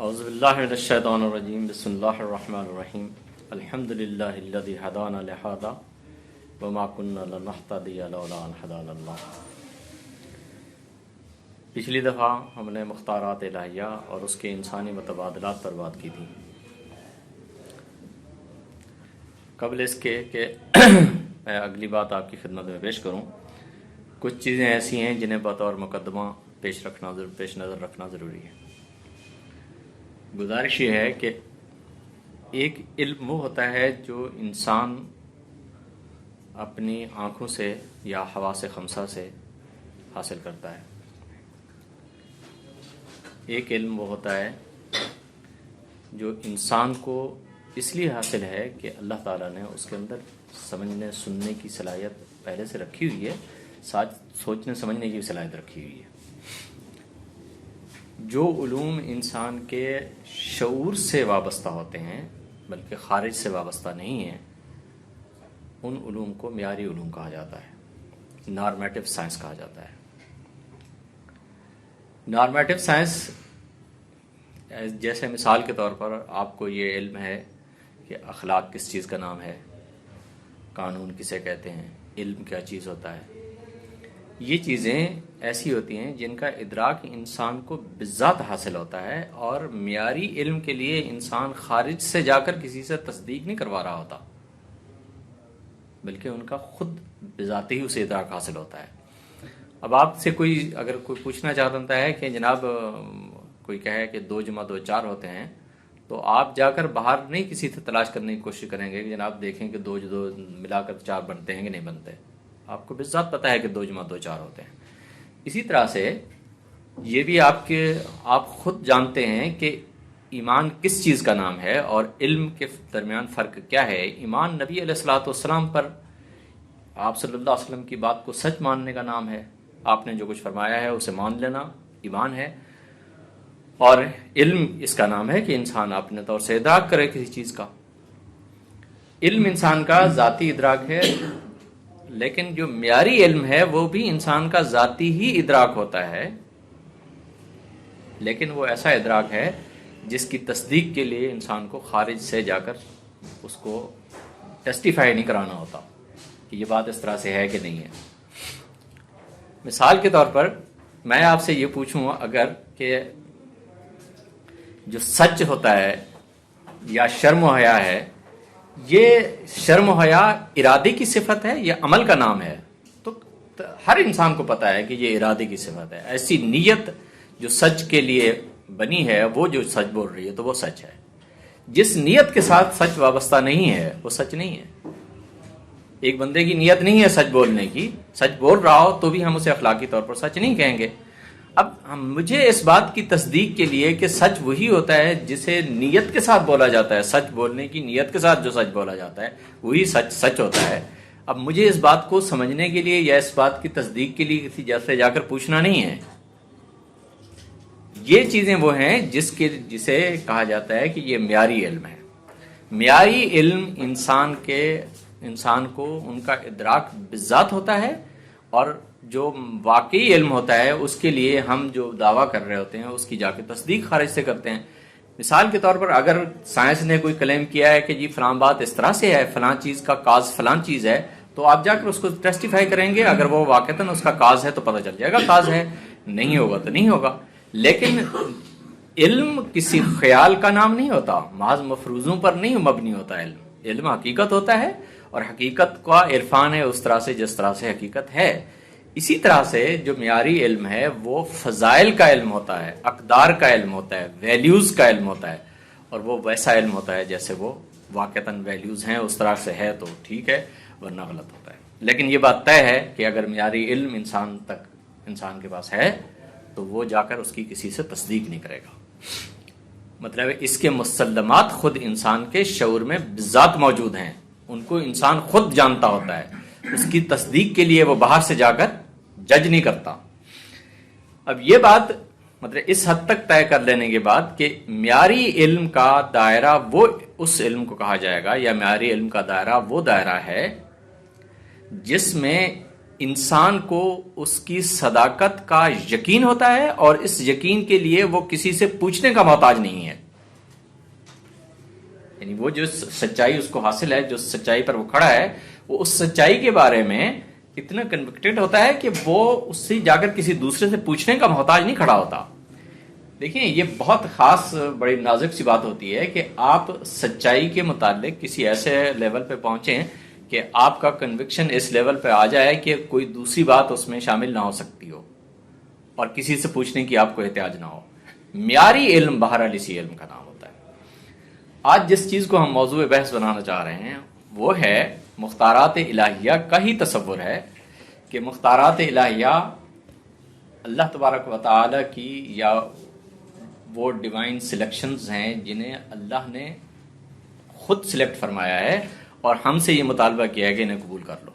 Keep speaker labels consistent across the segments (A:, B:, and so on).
A: اعوذ باللہ من الشیطان الرجیم بسم اللہ الرحمن الرحیم الحمد للہ الذی ہدانا لہذا وما كنا لنہتدی لولا ان ہدانا اللہ۔ پچھلی دفعہ ہم نے مختارات الہیہ اور اس کے انسانی متبادلات پر بات کی تھی۔ قبل اس کے کہ میں اگلی بات آپ کی خدمت میں پیش کروں، کچھ چیزیں ایسی ہیں جنہیں بطور مقدمہ پیش نظر رکھنا ضروری ہے۔ گزارش یہ ہے کہ ایک علم وہ ہوتا ہے جو انسان اپنی آنکھوں سے یا حواس خمسہ سے حاصل کرتا ہے۔ ایک علم وہ ہوتا ہے جو انسان کو اس لیے حاصل ہے کہ اللہ تعالیٰ نے اس کے اندر سمجھنے سننے کی صلاحیت پہلے سے رکھی ہوئی ہے، ساتھ سوچنے سمجھنے کی صلاحیت رکھی ہوئی ہے۔ جو علوم انسان کے شعور سے وابستہ ہوتے ہیں بلکہ خارج سے وابستہ نہیں ہیں، ان علوم کو معیاری علوم کہا جاتا ہے، نارمیٹو سائنس کہا جاتا ہے۔ نارمیٹو سائنس جیسے مثال کے طور پر آپ کو یہ علم ہے کہ اخلاق کس چیز کا نام ہے، قانون کسے کہتے ہیں، علم کیا چیز ہوتا ہے، یہ چیزیں ایسی ہوتی ہیں جن کا ادراک انسان کو بذات حاصل ہوتا ہے، اور معیاری علم کے لیے انسان خارج سے جا کر کسی سے تصدیق نہیں کروا رہا ہوتا، بلکہ ان کا خود بذات ہی اسے ادراک حاصل ہوتا ہے۔ اب آپ سے اگر کوئی پوچھنا چاہتا ہے کہ جناب کوئی کہے کہ 2 + 2 4 ہوتے ہیں، تو آپ جا کر باہر نہیں کسی سے تلاش کرنے کی کوشش کریں گے کہ جناب دیکھیں کہ 2 + 2 ملا کر 4 بنتے ہیں کہ نہیں بنتے۔ آپ کو بذات پتہ ہے کہ 2 + 2 4 ہوتے ہیں۔ اسی طرح سے یہ بھی آپ خود جانتے ہیں کہ ایمان کس چیز کا نام ہے اور علم کے درمیان فرق کیا ہے۔ ایمان نبی علیہ الصلوۃ والسلام پر آپ صلی اللہ علیہ وسلم کی بات کو سچ ماننے کا نام ہے، آپ نے جو کچھ فرمایا ہے اسے مان لینا ایمان ہے، اور علم اس کا نام ہے کہ انسان اپنے طور سے ادراک کرے کسی چیز کا۔ علم انسان کا ذاتی ادراک ہے، لیکن جو معیاری علم ہے وہ بھی انسان کا ذاتی ہی ادراک ہوتا ہے، لیکن وہ ایسا ادراک ہے جس کی تصدیق کے لیے انسان کو خارج سے جا کر اس کو ٹیسٹیفائی نہیں کرانا ہوتا کہ یہ بات اس طرح سے ہے کہ نہیں ہے۔ مثال کے طور پر میں آپ سے یہ پوچھوں اگر کہ جو سچ ہوتا ہے یا شرم و حیا ہے، یہ شرم و حیا ارادے کی صفت ہے یا عمل کا نام ہے، تو ہر انسان کو پتا ہے کہ یہ ارادے کی صفت ہے۔ ایسی نیت جو سچ کے لیے بنی ہے، وہ جو سچ بول رہی ہے تو وہ سچ ہے۔ جس نیت کے ساتھ سچ وابستہ نہیں ہے وہ سچ نہیں ہے۔ ایک بندے کی نیت نہیں ہے سچ بولنے کی، سچ بول رہا ہو تو بھی ہم اسے اخلاقی طور پر سچ نہیں کہیں گے۔ اب مجھے اس بات کی تصدیق کے لیے کہ سچ وہی ہوتا ہے جسے نیت کے ساتھ بولا جاتا ہے، سچ بولنے کی نیت کے ساتھ جو سچ بولا جاتا ہے وہی سچ ہوتا ہے۔ اب مجھے اس بات کو سمجھنے کے لیے یا اس بات کی تصدیق کے لیے کسی جیسے جا کر پوچھنا نہیں ہے۔ یہ چیزیں وہ ہیں جسے کہا جاتا ہے کہ یہ معیاری علم ہے۔ معیاری علم انسان کو ان کا ادراک بذات ہوتا ہے، اور جو واقعی علم ہوتا ہے اس کے لیے ہم جو دعویٰ کر رہے ہوتے ہیں اس کی جا کے تصدیق خارج سے کرتے ہیں۔ مثال کے طور پر اگر سائنس نے کوئی کلیم کیا ہے کہ جی فلاں بات اس طرح سے ہے، فلاں چیز کا کاز فلاں چیز ہے، تو آپ جا کر اس کو ٹیسٹیفائی کریں گے۔ اگر وہ واقعتاً اس کا کاز ہے تو پتہ چل جائے گا کاز ہے، نہیں ہوگا تو نہیں ہوگا۔ لیکن علم کسی خیال کا نام نہیں ہوتا، محض مفروضوں پر نہیں مبنی ہوتا۔ علم حقیقت ہوتا ہے، اور حقیقت کا عرفان ہے اس طرح سے جس طرح سے حقیقت ہے۔ اسی طرح سے جو معیاری علم ہے وہ فضائل کا علم ہوتا ہے، اقدار کا علم ہوتا ہے، ویلیوز کا علم ہوتا ہے، اور وہ ویسا علم ہوتا ہے جیسے وہ واقعتاً ویلیوز ہیں اس طرح سے ہے تو ٹھیک ہے، ورنہ غلط ہوتا ہے۔ لیکن یہ بات طے ہے کہ اگر معیاری علم انسان کے پاس ہے تو وہ جا کر اس کی کسی سے تصدیق نہیں کرے گا۔ مطلب اس کے مسلمات خود انسان کے شعور میں بذات موجود ہیں، ان کو انسان خود جانتا ہوتا ہے، اس کی تصدیق کے لیے وہ باہر سے جا کر جج نہیں کرتا۔ اب یہ بات مطلب اس حد تک طے کر لینے کے بعد کہ معیاری علم کا دائرہ وہ اس علم کو کہا جائے گا، یا معیاری علم کا دائرہ وہ دائرہ ہے جس میں انسان کو اس کی صداقت کا یقین ہوتا ہے اور اس یقین کے لیے وہ کسی سے پوچھنے کا محتاج نہیں ہے. یعنی وہ جو سچائی اس کو حاصل ہے، جو سچائی پر وہ کھڑا ہے، وہ اس سچائی کے بارے میں اتنا کنوکٹڈ ہوتا ہے کہ وہ اس سے جا کر کسی دوسرے سے پوچھنے کا محتاج نہیں کھڑا ہوتا. دیکھیں یہ بہت خاص بڑی نازک سی بات ہوتی ہے کہ آپ سچائی کے متعلق کسی ایسے لیول پہ پہنچیں کہ آپ کا کنوکشن اس لیول پہ آ جائے کہ کوئی دوسری بات اس میں شامل نہ ہو سکتی ہو اور کسی سے پوچھنے کی آپ کو احتیاج نہ ہو. معیاری علم بہرحال اسی علم کا نام ہوتا ہے. آج جس چیز کو ہم موضوع بحث بنانا چاہ رہے ہیں وہ ہے مختارات الہیہ کا ہی تصور ہے کہ مختارات الہیہ اللہ تبارک و تعالی کی یا وہ ڈیوائن سلیکشنز ہیں جنہیں اللہ نے خود سلیکٹ فرمایا ہے اور ہم سے یہ مطالبہ کیا ہے کہ انہیں قبول کر لو.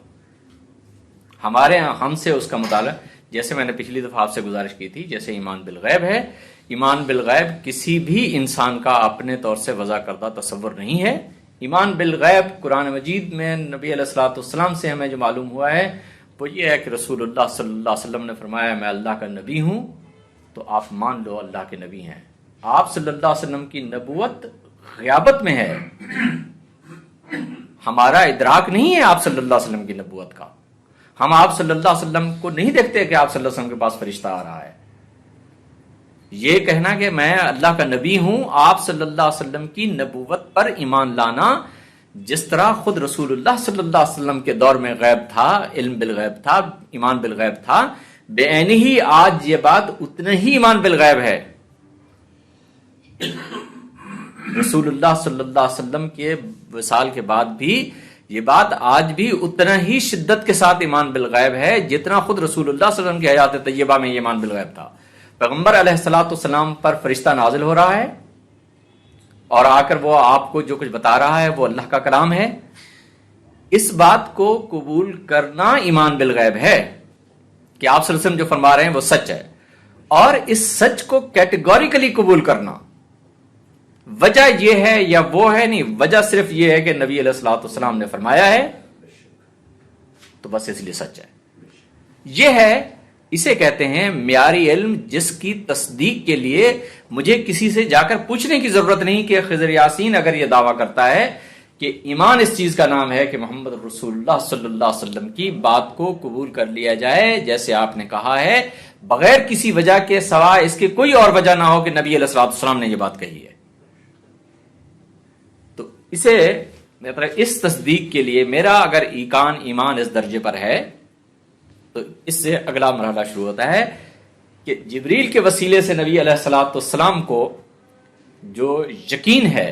A: ہمارے ہم سے اس کا مطالبہ، جیسے میں نے پچھلی دفعہ آپ سے گزارش کی تھی، جیسے ایمان بالغیب ہے، ایمان بالغیب کسی بھی انسان کا اپنے طور سے وضع کردہ تصور نہیں ہے. ایمان بالغیب قرآن مجید میں نبی علیہ الصلوۃ والسلام سے ہمیں جو معلوم ہوا ہے وہ یہ ہے کہ رسول اللہ صلی اللہ علیہ وسلم نے فرمایا میں اللہ کا نبی ہوں، تو آپ مان لو اللہ کے نبی ہیں. آپ صلی اللہ علیہ وسلم کی نبوت غیابت میں ہے، ہمارا ادراک نہیں ہے آپ صلی اللہ علیہ وسلم کی نبوت کا. ہم آپ صلی اللہ علیہ وسلم کو نہیں دیکھتے کہ آپ صلی اللہ علیہ وسلم کے پاس فرشتہ آ رہا ہے. یہ کہنا کہ میں اللہ کا نبی ہوں، آپ صلی اللہ علیہ وسلم کی نبوت پر ایمان لانا، جس طرح خود رسول اللہ صلی اللہ علیہ وسلم کے دور میں غیب تھا، علم بالغیب تھا، ایمان بالغیب تھا، بے عینی ہی آج یہ بات اتنا ہی ایمان بالغیب ہے. رسول اللہ صلی اللہ علیہ وسلم کے وصال کے بعد بھی یہ بات آج بھی اتنا ہی شدت کے ساتھ ایمان بالغیب ہے جتنا خود رسول اللہ صلی اللہ علیہ وسلم کی حیات طیبہ میں یہ ایمان بالغیب تھا. پیغمبر علیہ الصلوۃ والسلام پر فرشتہ نازل ہو رہا ہے اور آ کر وہ آپ کو جو کچھ بتا رہا ہے وہ اللہ کا کلام ہے. اس بات کو قبول کرنا ایمان بالغیب ہے کہ آپ صلی اللہ علیہ وسلم جو فرما رہے ہیں وہ سچ ہے، اور اس سچ کو کیٹیگوریکلی قبول کرنا. وجہ یہ ہے یا وہ ہے نہیں، وجہ صرف یہ ہے کہ نبی علیہ الصلوۃ والسلام نے فرمایا ہے تو بس اس لیے سچ ہے. یہ ہے، اسے کہتے ہیں معیاری علم، جس کی تصدیق کے لیے مجھے کسی سے جا کر پوچھنے کی ضرورت نہیں کہ خضر یاسین اگر یہ دعویٰ کرتا ہے کہ ایمان اس چیز کا نام ہے کہ محمد رسول اللہ صلی اللہ علیہ وسلم کی بات کو قبول کر لیا جائے جیسے آپ نے کہا ہے، بغیر کسی وجہ کے، سوائے اس کے کوئی اور وجہ نہ ہو کہ نبی علیہ الصلوۃ والسلام نے یہ بات کہی ہے. تو اسے مطلب اس تصدیق کے لیے میرا اگر ایمان اس درجے پر ہے تو اس سے اگلا مرحلہ شروع ہوتا ہے کہ جبریل کے وسیلے سے نبی علیہ الصلوۃ والسلام کو جو یقین ہے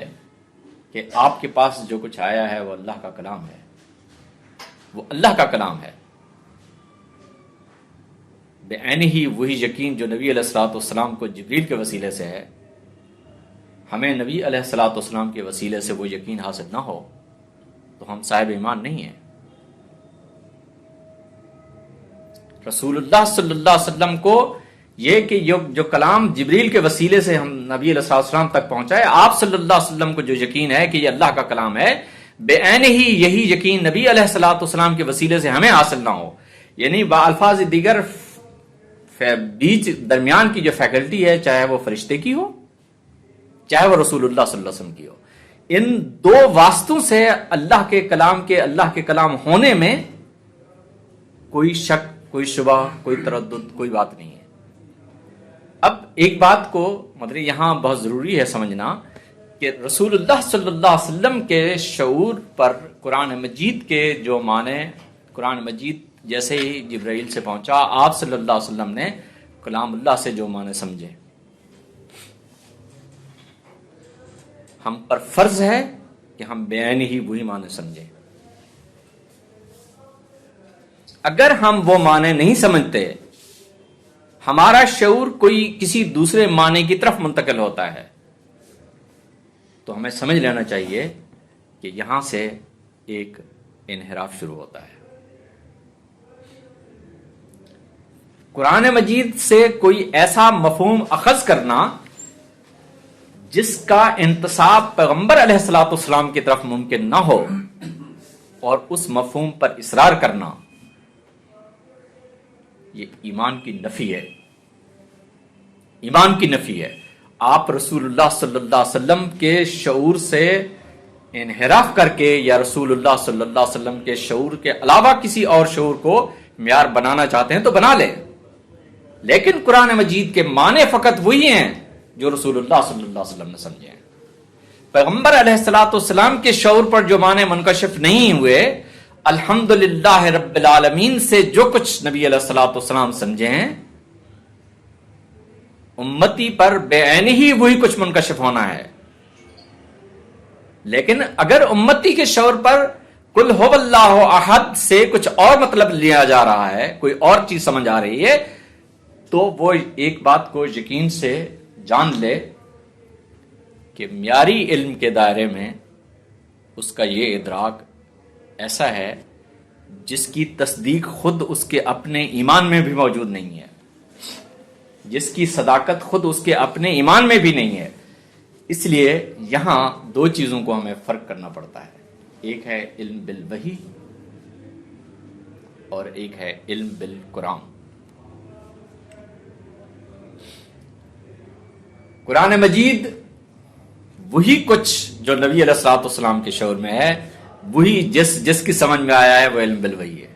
A: کہ آپ کے پاس جو کچھ آیا ہے وہ اللہ کا کلام ہے، وہ اللہ کا کلام ہے، بے عینی ہی وہی یقین جو نبی علیہ الصلوۃ والسلام کو جبریل کے وسیلے سے ہے، ہمیں نبی علیہ الصلوۃ والسلام کے وسیلے سے وہ یقین حاصل نہ ہو تو ہم صاحب ایمان نہیں ہیں. رسول اللہ صلی اللہ علیہ وسلم کو یہ کہ جو کلام جبریل کے وسیلے سے ہم نبی علیہ السلام تک پہنچا ہے، آپ صلی اللہ علیہ وسلم کو جو یقین ہے کہ یہ اللہ کا کلام ہے، بے عین ہی یہی یقین نبی علیہ الصلوۃ والسلام کے وسیلے سے ہمیں حاصل نہ ہو. یعنی بالفاظ دیگر بیچ درمیان کی جو فیکلٹی ہے، چاہے وہ فرشتے کی ہو چاہے وہ رسول اللہ صلی اللہ علیہ وسلم کی ہو، ان دو واسطوں سے اللہ کے کلام ہونے میں کوئی شک، کوئی شبہ، کوئی تردد، کوئی بات نہیں ہے. اب ایک بات کو مطلب یہاں بہت ضروری ہے سمجھنا کہ رسول اللہ صلی اللہ علیہ وسلم کے شعور پر قرآن مجید کے جو معنی، قرآن مجید جیسے ہی جبرائیل سے پہنچا، آپ صلی اللہ علیہ وسلم نے کلام اللہ سے جو معنی سمجھے، ہم پر فرض ہے کہ ہم بے عینی ہی وہی معنی سمجھیں. اگر ہم وہ معنی نہیں سمجھتے، ہمارا شعور کوئی کسی دوسرے معنی کی طرف منتقل ہوتا ہے، تو ہمیں سمجھ لینا چاہیے کہ یہاں سے ایک انحراف شروع ہوتا ہے. قرآن مجید سے کوئی ایسا مفہوم اخذ کرنا جس کا انتساب پیغمبر علیہ الصلوۃ والسلام کی طرف ممکن نہ ہو، اور اس مفہوم پر اصرار کرنا یہ ایمان کی نفی ہے، ایمان کی نفی ہے۔ آپ رسول اللہ صلی اللہ علیہ وسلم کے شعور سے انحراف کر کے یا رسول اللہ صلی اللہ علیہ وسلم کے شعور کے علاوہ کسی اور شعور کو معیار بنانا چاہتے ہیں تو بنا لیں، لیکن قرآن مجید کے معنی فقط وہی ہیں جو رسول اللہ صلی اللہ علیہ وسلم نے سمجھے ہیں۔ پیغمبر علیہ الصلوۃ والسلام کے شعور پر جو معنی منکشف نہیں ہوئے، الحمدللہ رب العالمین سے جو کچھ نبی علیہ الصلوۃ والسلام سمجھے ہیں، امتی پر بے عین ہی وہی کچھ منکشف ہونا ہے۔ لیکن اگر امتی کے شعور پر قل هو اللہ احد سے کچھ اور مطلب لیا جا رہا ہے، کوئی اور چیز سمجھ آ رہی ہے، تو وہ ایک بات کو یقین سے جان لے کہ معیاری علم کے دائرے میں اس کا یہ ادراک ایسا ہے جس کی تصدیق خود اس کے اپنے ایمان میں بھی موجود نہیں ہے، جس کی صداقت خود اس کے اپنے ایمان میں بھی نہیں ہے۔ اس لیے یہاں دو چیزوں کو ہمیں فرق کرنا پڑتا ہے، ایک ہے علم بالوحی اور ایک ہے علم بالقرآن۔ قرآن مجید وہی کچھ جو نبی علیہ الصلوۃ والسلام کے شعور میں ہے، وہی جس کی سمجھ میں آیا ہے وہ علم بالوحی ہے۔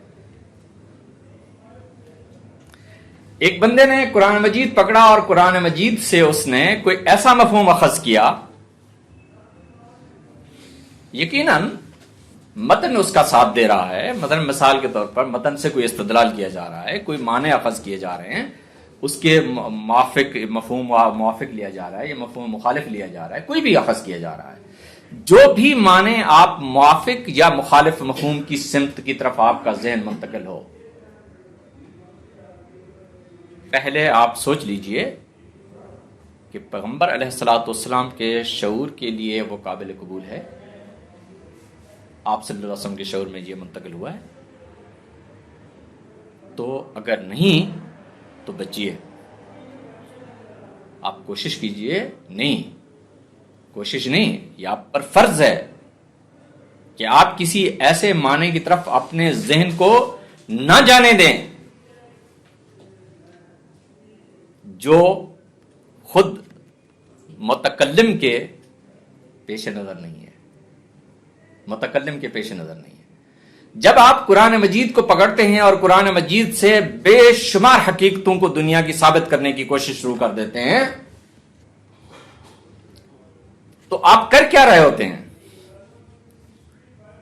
A: ایک بندے نے قرآن مجید پکڑا اور قرآن مجید سے اس نے کوئی ایسا مفہوم اخذ کیا، یقیناً متن اس کا ساتھ دے رہا ہے، مثلا مثال کے طور پر متن سے کوئی استدلال کیا جا رہا ہے، کوئی معنی اخذ کیے جا رہے ہیں، اس کے موافق مفہوم موافق لیا جا رہا ہے یا مفہوم مخالف لیا جا رہا ہے، کوئی بھی اخذ کیا جا رہا ہے، جو بھی معنی آپ موافق یا مخالف مفہوم کی سمت کی طرف آپ کا ذہن منتقل ہو، پہلے آپ سوچ لیجئے کہ پیغمبر علیہ الصلوۃ والسلام کے شعور کے لیے وہ قابل قبول ہے، آپ صلی اللہ علیہ وسلم کے شعور میں یہ منتقل ہوا ہے؟ تو اگر نہیں تو بچیے، آپ کوشش کیجئے، نہیں کوشش نہیں، یہ آپ پر فرض ہے کہ آپ کسی ایسے معنی کی طرف اپنے ذہن کو نہ جانے دیں جو خود متکلم کے پیش نظر نہیں ہے، متکلم کے پیش نظر نہیں ہے۔ جب آپ قرآن مجید کو پکڑتے ہیں اور قرآن مجید سے بے شمار حقیقتوں کو دنیا کی ثابت کرنے کی کوشش شروع کر دیتے ہیں، تو آپ کر کیا رہے ہوتے ہیں؟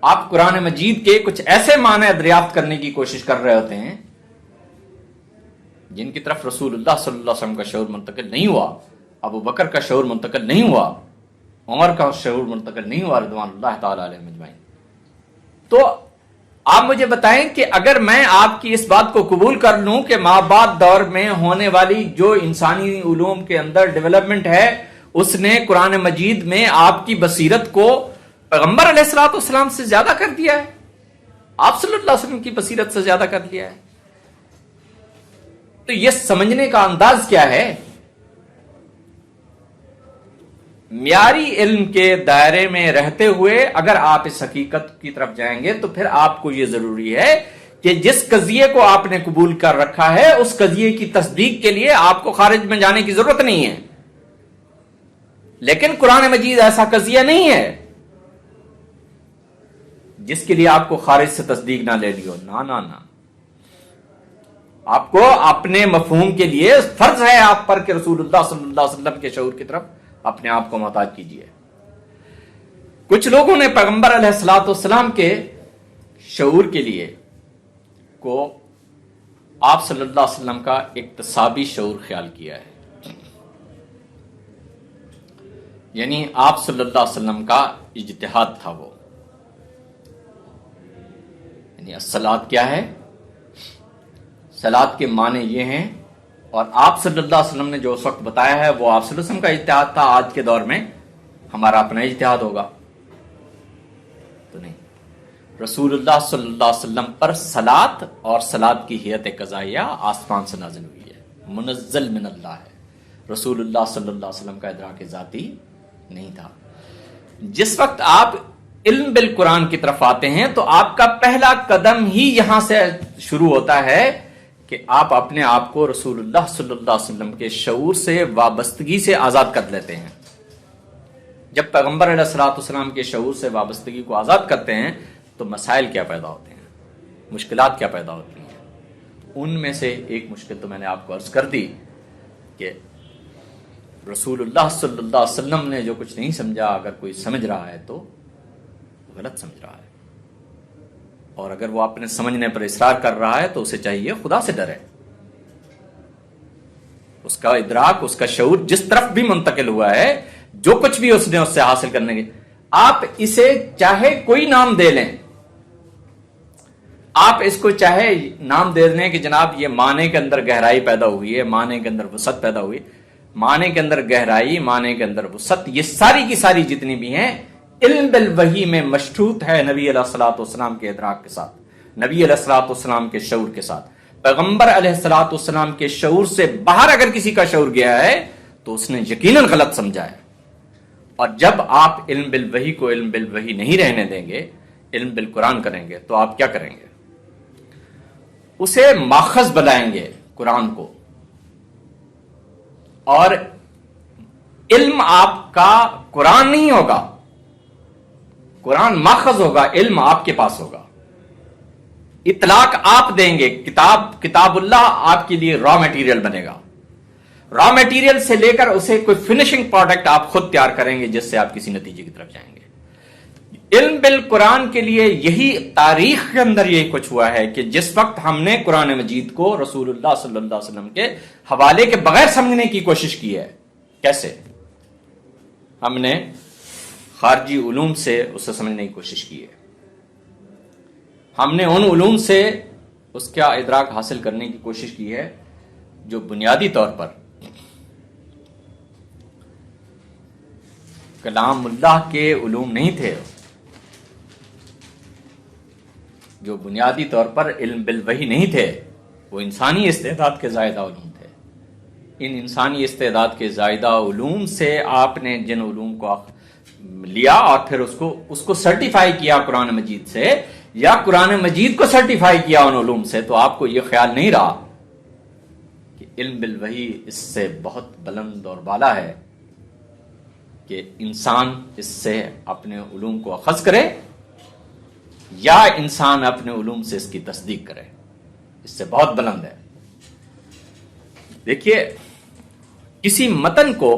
A: آپ قرآن مجید کے کچھ ایسے معنی دریافت کرنے کی کوشش کر رہے ہوتے ہیں جن کی طرف رسول اللہ صلی اللہ علیہ وسلم کا شعور منتقل نہیں ہوا، ابو بکر کا شعور منتقل نہیں ہوا، عمر کا شعور منتقل نہیں ہوا رضوان اللہ تعالی علیہم اجمعین۔ تو آپ مجھے بتائیں کہ اگر میں آپ کی اس بات کو قبول کر لوں کہ مابعد دور میں ہونے والی جو انسانی علوم کے اندر ڈیولپمنٹ ہے، اس نے قرآن مجید میں آپ کی بصیرت کو پیغمبر علیہ الصلوۃ والسلام سے زیادہ کر دیا ہے، آپ صلی اللہ علیہ وسلم کی بصیرت سے زیادہ کر دیا ہے، تو یہ سمجھنے کا انداز کیا ہے؟ معیاری علم کے دائرے میں رہتے ہوئے اگر آپ اس حقیقت کی طرف جائیں گے تو پھر آپ کو یہ ضروری ہے کہ جس قضیے کو آپ نے قبول کر رکھا ہے اس قضیے کی تصدیق کے لیے آپ کو خارج میں جانے کی ضرورت نہیں ہے۔ لیکن قرآن مجید ایسا قضیہ نہیں ہے جس کے لیے آپ کو خارج سے تصدیق نہ لے لیو، نہ، آپ کو اپنے مفہوم کے لیے فرض ہے آپ پر کہ رسول اللہ صلی اللہ علیہ وسلم کے شعور کی طرف اپنے آپ کو محتاج کیجیے۔ کچھ لوگوں نے پیغمبر علیہ الصلوۃ والسلام کے شعور کے لیے کو آپ صلی اللہ علیہ وسلم کا اکتسابی شعور خیال کیا ہے، یعنی آپ صلی اللہ علیہ وسلم کا اجتہاد تھا وہ، یعنی الصلاۃ کیا ہے، صلاۃ کے معنی یہ ہیں، اور آپ صلی اللہ علیہ وسلم نے جو اس وقت بتایا ہے وہ آپ صلی اللہ علیہ وسلم کا اجتہاد تھا، آج کے دور میں ہمارا اپنا اجتہاد ہوگا تو نہیں۔ رسول اللہ صلی اللہ علیہ وسلم پر صلاۃ اور صلاۃ کی ہیئت قضائیہ آسمان سے نازل ہوئی ہے، منزل من اللہ ہے، رسول اللہ صلی اللہ علیہ وسلم کا ادراک ذاتی نہیں تھا۔ جس وقت آپ علم بالقرآن کی طرف آتے ہیں تو آپ کا پہلا قدم ہی یہاں سے شروع ہوتا ہے کہ آپ اپنے آپ کو رسول اللہ صلی اللہ علیہ وسلم کے شعور سے، وابستگی سے آزاد کر لیتے ہیں. جب پیغمبر علیہ الصلوۃ والسلام کے شعور سے وابستگی کو آزاد کرتے ہیں تو مسائل کیا پیدا ہوتے ہیں، مشکلات کیا پیدا ہوتی ہیں. ان میں سے ایک مشکل تو میں نے آپ کو عرض کر دی کہ رسول اللہ صلی اللہ علیہ وسلم نے جو کچھ نہیں سمجھا، اگر کوئی سمجھ رہا ہے تو غلط سمجھ رہا ہے، اور اگر وہ اپنے سمجھنے پر اصرار کر رہا ہے تو اسے چاہیے خدا سے ڈرے. اس کا ادراک، اس کا شعور جس طرف بھی منتقل ہوا ہے، جو کچھ بھی اس نے اس سے حاصل کرنے کے، آپ اسے چاہے کوئی نام دے لیں، آپ اس کو چاہے نام دے دیں کہ جناب یہ معنی کے اندر گہرائی پیدا ہوئی ہے، معنی کے اندر وسعت پیدا ہوئی، معنی کے اندر گہرائی، معنی کے اندر وسعت، یہ ساری کی ساری جتنی بھی ہیں علم بالوحی میں مشروط ہے نبی علیہ الصلوۃ والسلام کے ادراک کے ساتھ، نبی علیہ الصلوۃ والسلام کے شعور کے ساتھ. پیغمبر علیہ الصلوۃ والسلام کے شعور سے باہر اگر کسی کا شعور گیا ہے تو اس نے یقیناً غلط سمجھا ہے. اور جب آپ علم بالوحی کو علم بالوحی نہیں رہنے دیں گے، علم بالقرآن کریں گے، تو آپ کیا کریں گے؟ اسے ماخذ بنائیں گے قرآن کو، اور علم آپ کا قرآن نہیں ہوگا، قرآن ماخذ ہوگا، علم آپ کے پاس ہوگا. اطلاق آپ دیں گے، کتاب اللہ آپ کے لیے را میٹیریل بنے گا. را میٹیریل سے لے کر اسے کوئی فنشنگ پروڈکٹ آپ خود تیار کریں گے جس سے آپ کسی نتیجے کی طرف جائیں گے. علم بالقرآن کے لیے یہی تاریخ کے اندر یہی کچھ ہوا ہے کہ جس وقت ہم نے قرآن مجید کو رسول اللہ صلی اللہ علیہ وسلم کے حوالے کے بغیر سمجھنے کی کوشش کی ہے. کیسے؟ ہم نے خارجی علوم سے اسے سمجھنے کی کوشش کی ہے. ہم نے ان علوم سے اس کا ادراک حاصل کرنے کی کوشش کی ہے جو بنیادی طور پر کلام اللہ کے علوم نہیں تھے، جو بنیادی طور پر علم بالوحی نہیں تھے، وہ انسانی استعداد کے زائدہ علوم تھے. ان انسانی استعداد کے زائدہ علوم سے آپ نے جن علوم کو لیا اور پھر اس کو سرٹیفائی کیا قرآن مجید سے، یا قرآن مجید کو سرٹیفائی کیا ان علوم سے، تو آپ کو یہ خیال نہیں رہا کہ علم بالوحی اس سے بہت بلند اور بالا ہے کہ انسان اس سے اپنے علوم کو اخذ کرے یا انسان اپنے علوم سے اس کی تصدیق کرے. اس سے بہت بلند ہے. دیکھیے، کسی متن کو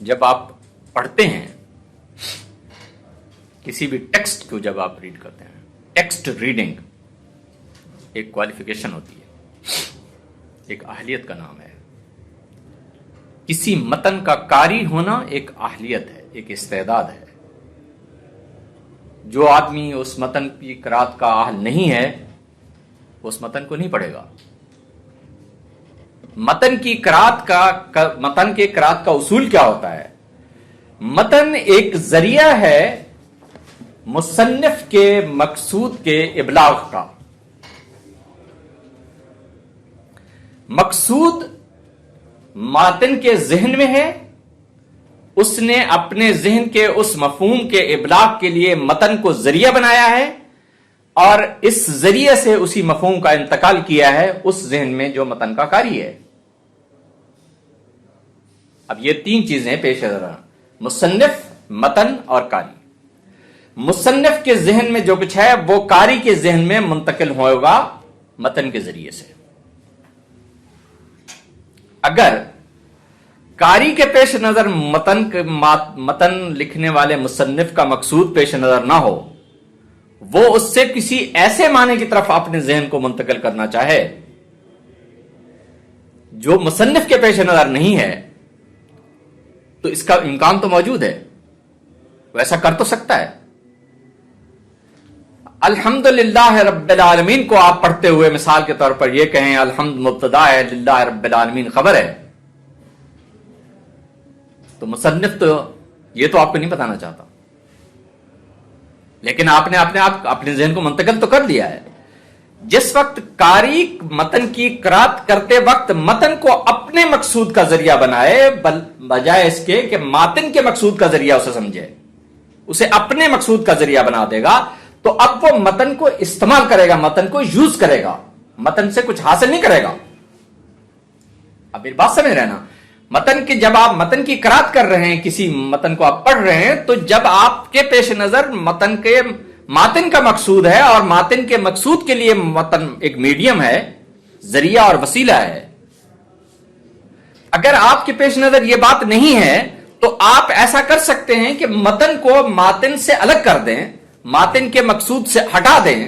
A: جب آپ پڑھتے ہیں، کسی بھی ٹیکسٹ کو جب آپ ریڈ کرتے ہیں، ٹیکسٹ ریڈنگ ایک کوالیفیکیشن ہوتی ہے، ایک اہلیت کا نام ہے. کسی متن کا قاری ہونا ایک اہلیت ہے، ایک استعداد ہے. جو آدمی اس متن کی قرات کا اہل نہیں ہے وہ اس متن کو نہیں پڑھے گا. متن کے قرات کا اصول کیا ہوتا ہے؟ متن ایک ذریعہ ہے مصنف کے مقصود کے ابلاغ کا. مقصود متن کے ذہن میں ہے، اس نے اپنے ذہن کے اس مفہوم کے ابلاغ کے لیے متن کو ذریعہ بنایا ہے، اور اس ذریعے سے اسی مفہوم کا انتقال کیا ہے اس ذہن میں جو متن کا قاری ہے. اب یہ تین چیزیں پیش نظر ہیں: مصنف، متن اور قاری. مصنف کے ذہن میں جو کچھ ہے وہ قاری کے ذہن میں منتقل ہوگا متن کے ذریعے سے. اگر قاری کے پیش نظر متن لکھنے والے مصنف کا مقصود پیش نظر نہ ہو، وہ اس سے کسی ایسے معنی کی طرف اپنے ذہن کو منتقل کرنا چاہے جو مصنف کے پیش نظر نہیں ہے، تو اس کا امکان تو موجود ہے، وہ ایسا کر تو سکتا ہے. الحمدللہ رب العالمین کو آپ پڑھتے ہوئے مثال کے طور پر یہ کہیں الحمد مبتدا ہے، للہ رب العالمین خبر ہے، تو مصنف تو یہ تو آپ کو نہیں بتانا چاہتا، لیکن آپ نے اپنے ذہن کو منتقل تو کر لیا ہے. جس وقت قاری متن کی قرات کرتے وقت متن کو اپنے مقصود کا ذریعہ بنائے بجائے اس کے کہ متن کے مقصود کا ذریعہ اسے سمجھے، اسے اپنے مقصود کا ذریعہ بنا دے گا، تو اب وہ متن کو استعمال کرے گا، متن کو یوز کرے گا، متن سے کچھ حاصل نہیں کرے گا. اب میری بات سمجھ رہے ہیں نا؟ متن کے جب آپ متن کی قرات کر رہے ہیں، کسی متن کو آپ پڑھ رہے ہیں، تو جب آپ کے پیش نظر متن کے ماتن کا مقصود ہے، اور ماتن کے مقصود کے لیے متن ایک میڈیم ہے، ذریعہ اور وسیلہ ہے. اگر آپ کے پیش نظر یہ بات نہیں ہے تو آپ ایسا کر سکتے ہیں کہ متن کو ماتن سے الگ کر دیں، ماتن کے مقصود سے ہٹا دیں،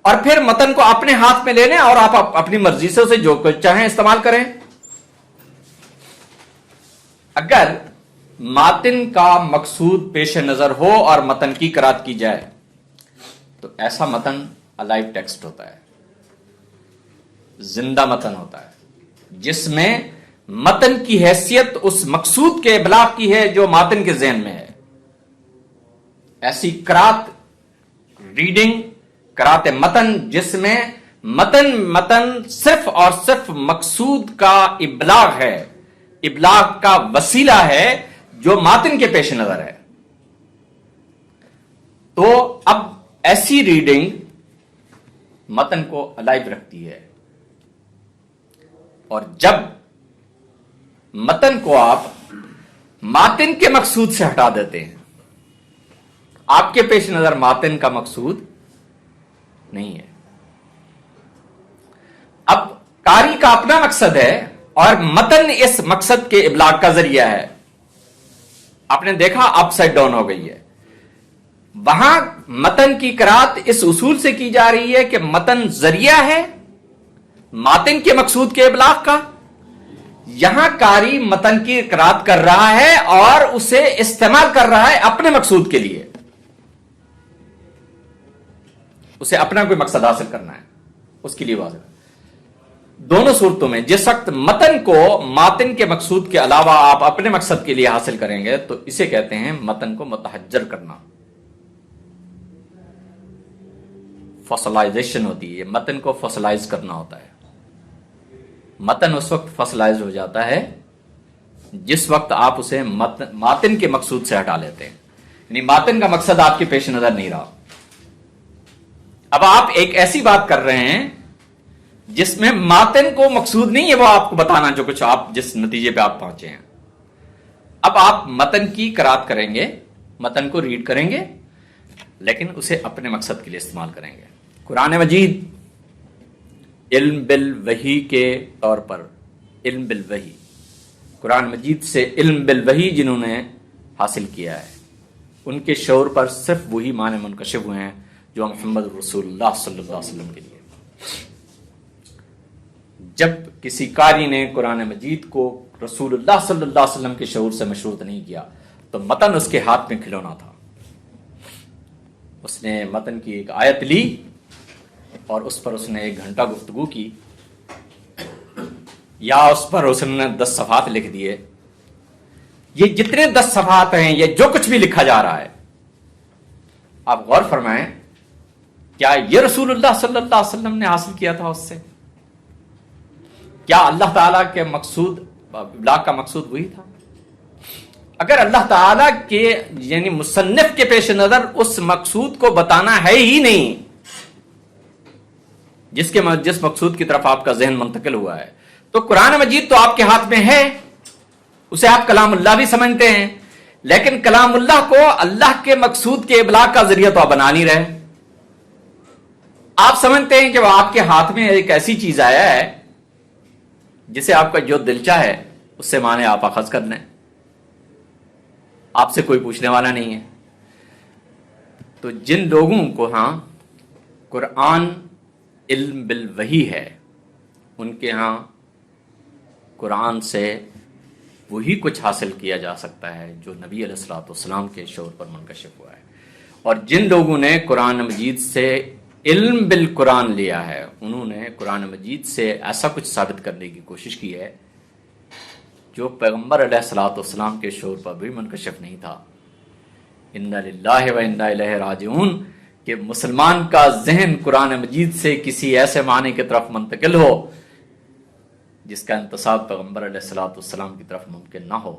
A: اور پھر متن کو اپنے ہاتھ میں لے لیں اور آپ اپنی مرضی سے اسے جو کچھ چاہیں استعمال کریں. اگر ماتن کا مقصود پیش نظر ہو اور متن کی قرات کی جائے تو ایسا متن الائیو ٹیکسٹ ہوتا ہے، زندہ متن ہوتا ہے، جس میں متن کی حیثیت اس مقصود کے ابلاغ کی ہے جو ماتن کے ذہن میں ہے. ایسی قرات، ریڈنگ، قرات متن جس میں متن صرف اور صرف مقصود کا ابلاغ ہے، ابلاغ کا وسیلہ ہے جو ماتن کے پیش نظر ہے. تو اب ایسی ریڈنگ متن کو الائیو رکھتی ہے، اور جب متن کو آپ ماتن کے مقصود سے ہٹا دیتے ہیں، آپ کے پیش نظر ماتن کا مقصود نہیں ہے، اب قاری کا اپنا مقصد ہے اور متن اس مقصد کے ابلاغ کا ذریعہ ہے. آپ نے دیکھا اپ سائڈ ڈاؤن ہو گئی ہے. وہاں متن کی قرات اس اصول سے کی جا رہی ہے کہ متن ذریعہ ہے ماتن کے مقصود کے ابلاغ کا. یہاں قاری متن کی قرات کر رہا ہے اور اسے استعمال کر رہا ہے اپنے مقصود کے لیے، اسے اپنا کوئی مقصد حاصل کرنا ہے، اس کے لیے واضح. دونوں صورتوں میں جس وقت متن کو ماتن کے مقصود کے علاوہ آپ اپنے مقصد کے لیے حاصل کریں گے تو اسے کہتے ہیں متن کو متحجر کرنا. فصلائزیشن ہوتی ہے، متن کو فصلائز کرنا ہوتا ہے. متن اس وقت فصلائز ہو جاتا ہے جس وقت آپ اسے ماتن کے مقصود سے ہٹا لیتے ہیں، یعنی ماتن کا مقصد آپ کے پیش نظر نہیں رہا. اب آپ ایک ایسی بات کر رہے ہیں جس میں ماتن کو مقصود نہیں ہے وہ آپ کو بتانا جو کچھ آپ جس نتیجے پہ آپ پہنچے ہیں. اب آپ متن کی قرات کریں گے، متن کو ریڈ کریں گے، لیکن اسے اپنے مقصد کے لیے استعمال کریں گے. قرآن مجید علم بالوحی کے طور پر، علم بالوحی، قرآن مجید سے علم بالوحی جنہوں نے حاصل کیا ہے ان کے شعور پر صرف وہی معنی منکشف ہوئے ہیں جو محمد رسول اللہ صلی اللہ علیہ وسلم کے لیے. جب کسی قاری نے قرآن مجید کو رسول اللہ صلی اللہ علیہ وسلم کے شعور سے مشروط نہیں کیا تو متن اس کے ہاتھ میں کھلونا تھا. اس نے متن کی ایک آیت لی اور اس پر اس نے 1 گھنٹہ گفتگو کی، یا اس پر اس نے 10 صفحات لکھ دیے. یہ جتنے 10 صفحات ہیں، یہ جو کچھ بھی لکھا جا رہا ہے، آپ غور فرمائیں، کیا یہ رسول اللہ صلی اللہ علیہ وسلم نے حاصل کیا تھا اس سے؟ کیا اللہ تعالیٰ کے مقصود، ابلاغ کا مقصود وہی تھا؟ اگر اللہ تعالیٰ کے یعنی مصنف کے پیش نظر اس مقصود کو بتانا ہے ہی نہیں جس مقصود کی طرف آپ کا ذہن منتقل ہوا ہے، تو قرآن مجید تو آپ کے ہاتھ میں ہے، اسے آپ کلام اللہ بھی سمجھتے ہیں، لیکن کلام اللہ کو اللہ کے مقصود کے ابلاغ کا ذریعہ تو آپ بنا نہیں رہے. آپ سمجھتے ہیں کہ وہ آپ کے ہاتھ میں ایک ایسی چیز آیا ہے جسے آپ کا جو دل چاہے اس سے معنی آپ اخذ کر لیں، آپ سے کوئی پوچھنے والا نہیں ہے. تو جن لوگوں کو ہاں قرآن علم بالوحی ہے، ان کے ہاں قرآن سے وہی کچھ حاصل کیا جا سکتا ہے جو نبی علیہ الصلوۃ والسلام کے شعور پر منکشف ہوا ہے. اور جن لوگوں نے قرآن مجید سے علم بالقرآن لیا ہے، انہوں نے قرآن مجید سے ایسا کچھ ثابت کرنے کی کوشش کی ہے جو پیغمبر علیہ الصلوۃ والسلام کے شعور پر بھی منکشف نہیں تھا. انا للہ و انا الیہ راجعون، کہ مسلمان کا ذہن قرآن مجید سے کسی ایسے معنی کی طرف منتقل ہو جس کا انتساب پیغمبر علیہ الصلوۃ والسلام کی طرف ممکن نہ ہو،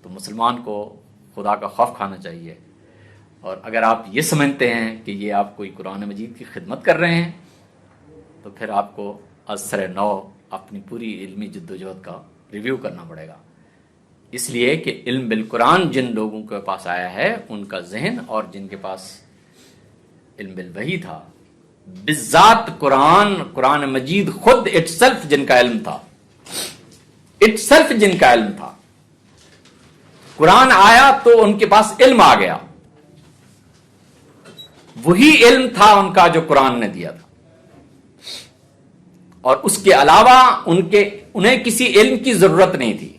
A: تو مسلمان کو خدا کا خوف کھانا چاہیے. اور اگر آپ یہ سمجھتے ہیں کہ یہ آپ کوئی قرآن مجید کی خدمت کر رہے ہیں تو پھر آپ کو از سر نو اپنی پوری علمی جدوجہد کا ریویو کرنا پڑے گا. اس لیے کہ علم بالقرآن جن لوگوں کے پاس آیا ہے ان کا ذہن اور جن کے پاس علم بالوحی تھا، بالذات قرآن مجید خود اٹ سیلف جن کا علم تھا، اٹ سیلف جن کا علم تھا، قرآن آیا تو ان کے پاس علم آ گیا. وہی علم تھا ان کا جو قرآن نے دیا تھا، اور اس کے علاوہ انہیں کسی علم کی ضرورت نہیں تھی.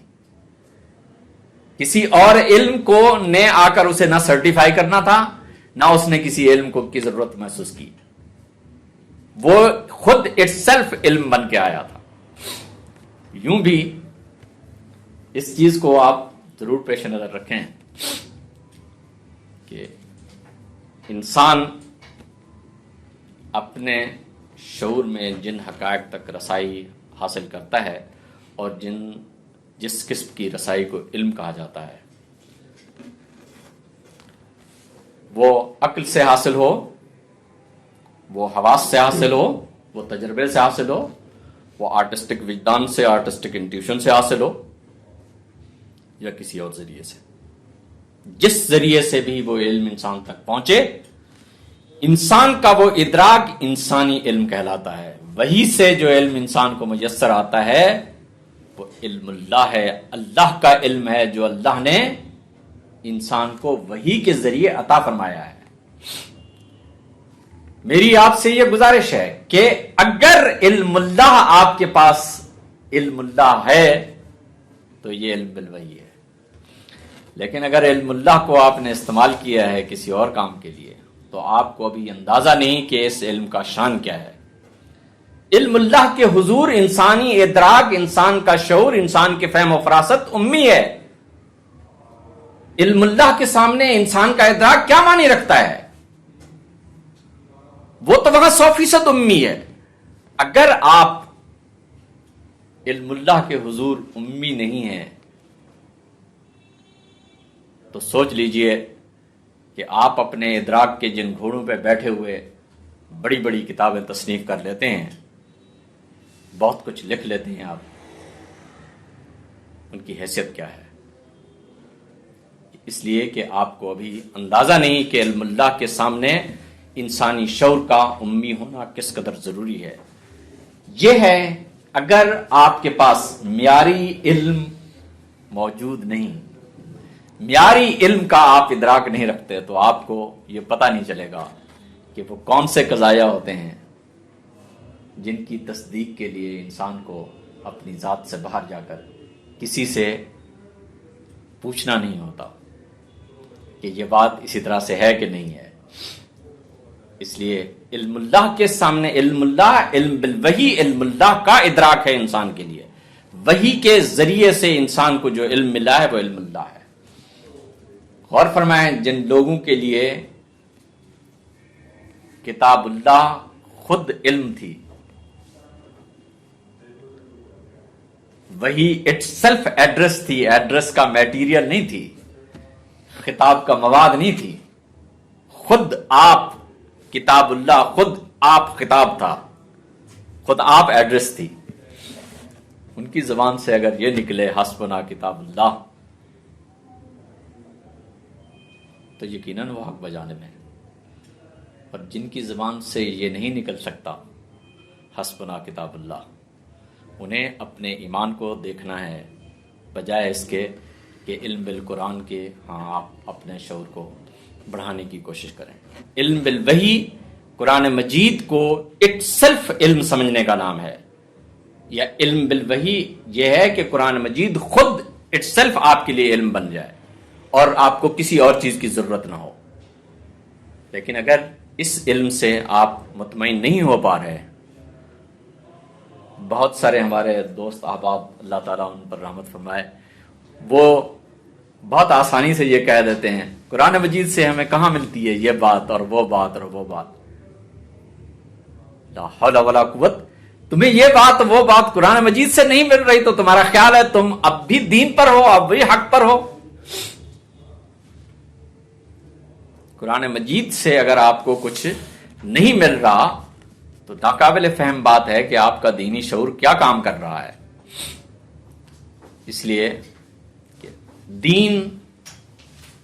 A: کسی اور علم کو نے آ کر اسے نہ سرٹیفائی کرنا تھا، نہ اس نے کسی علم کو کی ضرورت محسوس کی. وہ خود اٹ سیلف علم بن کے آیا تھا. یوں بھی اس چیز کو آپ ضرور پیش نظر رکھیں کہ انسان اپنے شعور میں جن حقائق تک رسائی حاصل کرتا ہے اور جس قسم کی رسائی کو علم کہا جاتا ہے، وہ عقل سے حاصل ہو، وہ حواس سے حاصل ہو، وہ تجربے سے حاصل ہو، وہ آرٹسٹک وجدان سے، آرٹسٹک انٹیوشن سے حاصل ہو، یا کسی اور ذریعے سے، جس ذریعے سے بھی وہ علم انسان تک پہنچے، انسان کا وہ ادراک انسانی علم کہلاتا ہے. وہی سے جو علم انسان کو میسر آتا ہے وہ علم اللہ ہے، اللہ کا علم ہے جو اللہ نے انسان کو وحی کے ذریعے عطا فرمایا ہے. میری آپ سے یہ گزارش ہے کہ اگر علم اللہ آپ کے پاس علم اللہ ہے تو یہ علم بالوحی ہے. لیکن اگر علم اللہ کو آپ نے استعمال کیا ہے کسی اور کام کے لیے تو آپ کو ابھی اندازہ نہیں کہ اس علم کا شان کیا ہے. علم اللہ کے حضور انسانی ادراک، انسان کا شعور، انسان کے فہم و فراست امی ہے. علم اللہ کے سامنے انسان کا ادراک کیا معنی رکھتا ہے؟ وہ تو وہاں 100% امی ہے. اگر آپ علم اللہ کے حضور امی نہیں ہیں تو سوچ لیجئے کہ آپ اپنے ادراک کے جن گھوڑوں پہ بیٹھے ہوئے بڑی بڑی کتابیں تصنیف کر لیتے ہیں، بہت کچھ لکھ لیتے ہیں، آپ ان کی حیثیت کیا ہے؟ اس لیے کہ آپ کو ابھی اندازہ نہیں کہ علم اللہ کے سامنے انسانی شعور کا امی ہونا کس قدر ضروری ہے. یہ ہے اگر آپ کے پاس معیاری علم موجود نہیں، معیاری علم کا آپ ادراک نہیں رکھتے، تو آپ کو یہ پتہ نہیں چلے گا کہ وہ کون سے قضایا ہوتے ہیں جن کی تصدیق کے لیے انسان کو اپنی ذات سے باہر جا کر کسی سے پوچھنا نہیں ہوتا کہ یہ بات اسی طرح سے ہے کہ نہیں ہے. اس لیے علم اللہ کے سامنے علم اللہ، علم بالوحی، علم اللہ کا ادراک ہے انسان کے لیے. وحی کے ذریعے سے انسان کو جو علم ملا ہے وہ علم اللہ ہے. غور فرمائیں، جن لوگوں کے لیے کتاب اللہ خود علم تھی، وہی اٹ سیلف ایڈریس تھی، ایڈریس کا میٹیریل نہیں تھی، خطاب کا مواد نہیں تھی، خود آپ کتاب اللہ، خود آپ خطاب تھا، خود آپ ایڈریس تھی. ان کی زبان سے اگر یہ نکلے حسبنا کتاب اللہ تو یقیناً وہ حق بجانب ہے. اور جن کی زبان سے یہ نہیں نکل سکتا حسبنا کتاب اللہ، انہیں اپنے ایمان کو دیکھنا ہے بجائے اس کے کہ علم بالقرآن کے آپ اپنے شعور کو بڑھانے کی کوشش کریں. علم بالوحی قرآن مجید کو اٹ سیلف علم سمجھنے کا نام ہے، یا علم بالوحی یہ ہے کہ قرآن مجید خود اٹ سیلف آپ کے لیے علم بن جائے اور آپ کو کسی اور چیز کی ضرورت نہ ہو. لیکن اگر اس علم سے آپ مطمئن نہیں ہو پا رہے، بہت سارے ہمارے دوست احباب اللہ تعالیٰ ان پر رحمت فرمائے، وہ بہت آسانی سے یہ کہہ دیتے ہیں قرآن مجید سے ہمیں کہاں ملتی ہے یہ بات اور وہ بات اور وہ بات. لا حول ولا قوت. تمہیں یہ بات وہ بات قرآن مجید سے نہیں مل رہی تو تمہارا خیال ہے تم اب بھی دین پر ہو، اب بھی حق پر ہو. قرآن مجید سے اگر آپ کو کچھ نہیں مل رہا تو ناقابل فہم بات ہے کہ آپ کا دینی شعور کیا کام کر رہا ہے. اس لیے کہ دین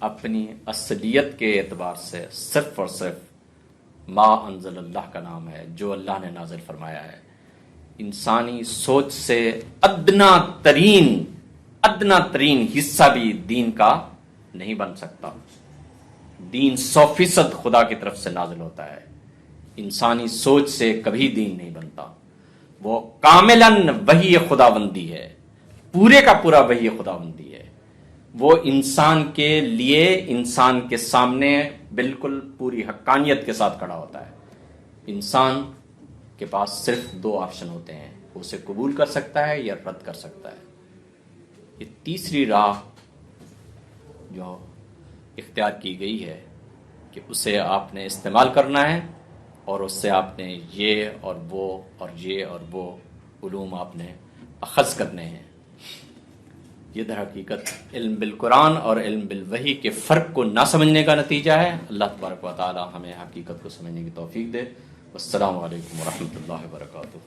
A: اپنی اصلیت کے اعتبار سے صرف اور صرف ما انزل اللہ کا نام ہے، جو اللہ نے نازل فرمایا ہے. انسانی سوچ سے ادنا ترین حصہ بھی دین کا نہیں بن سکتا. دین 100% خدا کی طرف سے نازل ہوتا ہے. انسانی سوچ سے کبھی دین نہیں بنتا. وہ کاملاً وحی خداوندی ہے، پورے کا پورا وحی خداوندی ہے. وہ انسان کے لیے، انسان کے سامنے بالکل پوری حقانیت کے ساتھ کھڑا ہوتا ہے. انسان کے پاس صرف 2 آپشن ہوتے ہیں، وہ اسے قبول کر سکتا ہے یا رد کر سکتا ہے. یہ تیسری راہ جو اختیار کی گئی ہے کہ اسے آپ نے استعمال کرنا ہے، اور اس سے آپ نے یہ اور وہ اور یہ اور وہ علوم آپ نے اخذ کرنے ہیں. یہ در حقیقت علم بالقرآن اور علم بالوحی کے فرق کو نہ سمجھنے کا نتیجہ ہے. اللہ تبارک و تعالی ہمیں حقیقت کو سمجھنے کی توفیق دے. والسلام علیکم ورحمۃ اللہ وبرکاتہ.